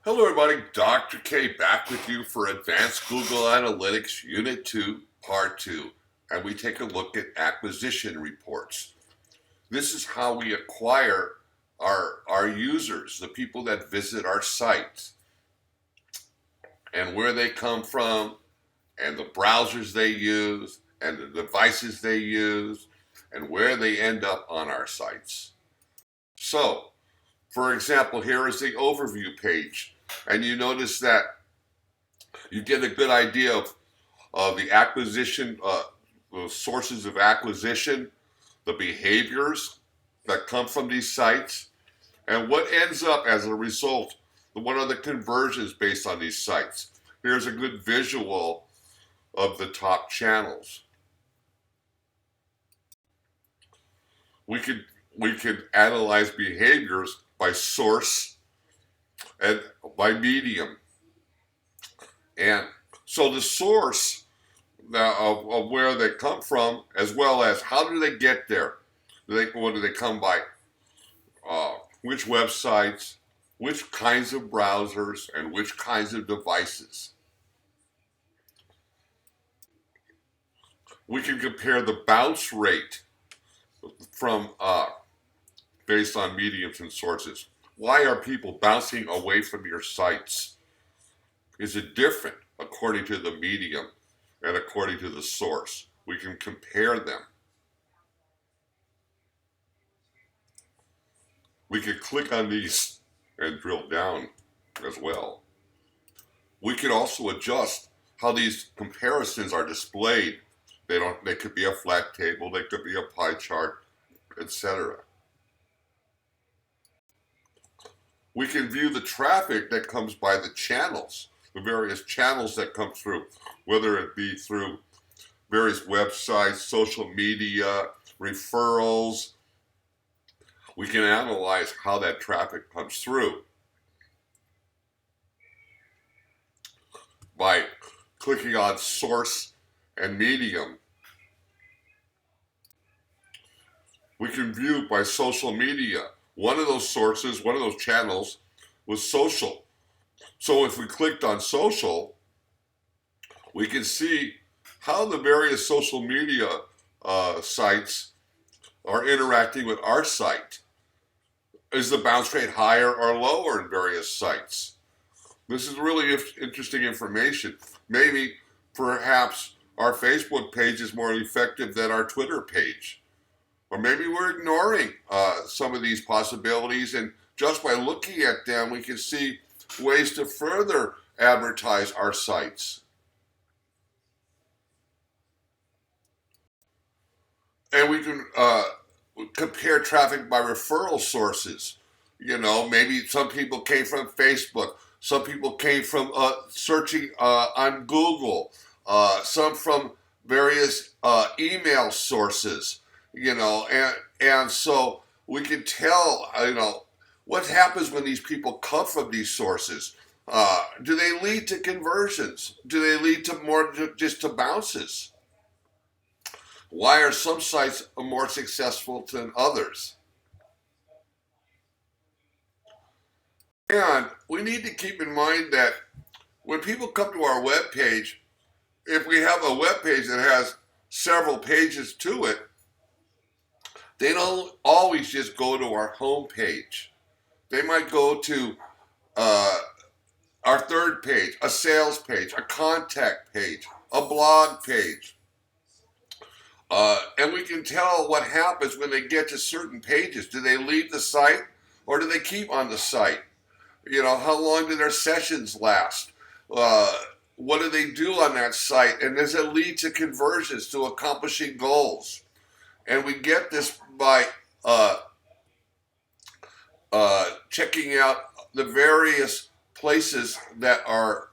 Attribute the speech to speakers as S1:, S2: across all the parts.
S1: Hello everybody, Dr. K back with you for Advanced Google Analytics Unit 2, Part 2, and we take a look at acquisition reports. This is how we acquire our users, the people that visit our site, and where they come from, and the browsers they use, and the devices they use, and where they end up on our sites. So, for example, here is the overview page, and you notice that you get a good idea of the acquisition, the sources of acquisition, the behaviors that come from these sites, and what ends up as a result. What are the conversions based on these sites? Here's a good visual of the top channels. We could analyze behaviors by source and by medium. And so the source of where they come from, as well as how do they get there? What do they come by? Which websites, which kinds of browsers, and which kinds of devices. We can compare the bounce rate from based on mediums and sources. Why are people bouncing away from your sites? Is it different according to the medium and according to the source? We can compare them. We can click on these and drill down as well. We can also adjust how these comparisons are displayed. They could be a flat table, they could be a pie chart, etc. We can view the traffic that comes by the channels, the various channels that come through, whether it be through various websites, social media, referrals. We can analyze how that traffic comes through by clicking on source and medium. We can view by social media. One of those sources, one of those channels was social. So if we clicked on social, we can see how the various social media sites are interacting with our site. Is the bounce rate higher or lower in various sites? This is really interesting information. Maybe, perhaps, our Facebook page is more effective than our Twitter page. Or maybe we're ignoring some of these possibilities, and just by looking at them, we can see ways to further advertise our sites. And we can compare traffic by referral sources. You know, maybe some people came from Facebook, some people came from searching on Google, some from various email sources, you know, and so we can tell, you know, what happens when these people come from these sources. Do they lead to conversions? Do they lead to more just to bounces? Why are some sites more successful than others? And we need to keep in mind that when people come to our web page, if we have a web page that has several pages to it, they don't always just go to our home page. They might go to our third page, a sales page, a contact page, a blog page. And we can tell what happens when they get to certain pages. Do they leave the site or do they keep on the site? You know, how long do their sessions last? What do they do on that site? And does it lead to conversions, to accomplishing goals? And we get this by checking out the various places that our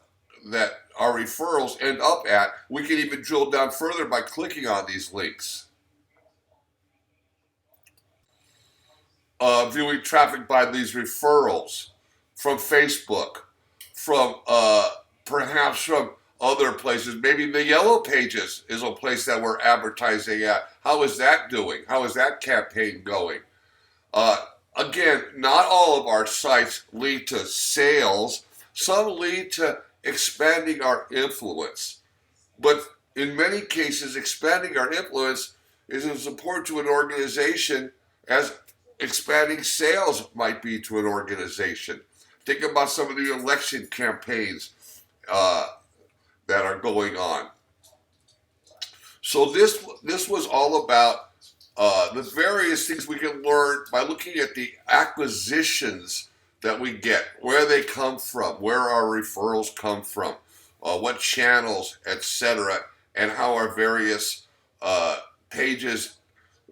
S1: referrals end up at. We can even drill down further by clicking on these links. Viewing traffic by these referrals from Facebook, from perhaps from other places. Maybe the Yellow Pages is a place that we're advertising at. How is that doing? How is that campaign going? Again, not all of our sites lead to sales, Some lead to expanding our influence. But in many cases, expanding our influence is as important to an organization as expanding sales might be to an organization. Think about some of the election campaigns uh, that are going on. So this was all about the various things we can learn by looking at the acquisitions that we get, where they come from, where our referrals come from, what channels, etc., and how our various pages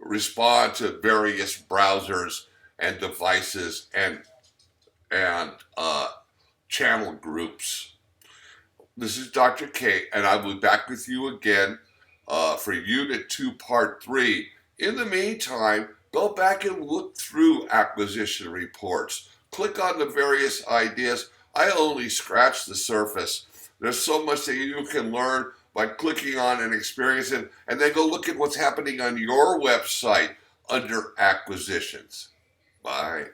S1: respond to various browsers and devices and channel groups. This is Dr. K, and I will be back with you again for Unit 2, Part 3. In the meantime, go back and look through acquisition reports. Click on the various ideas. I only scratched the surface. There's so much that you can learn by clicking on and experiencing, and then go look at what's happening on your website under acquisitions. Bye.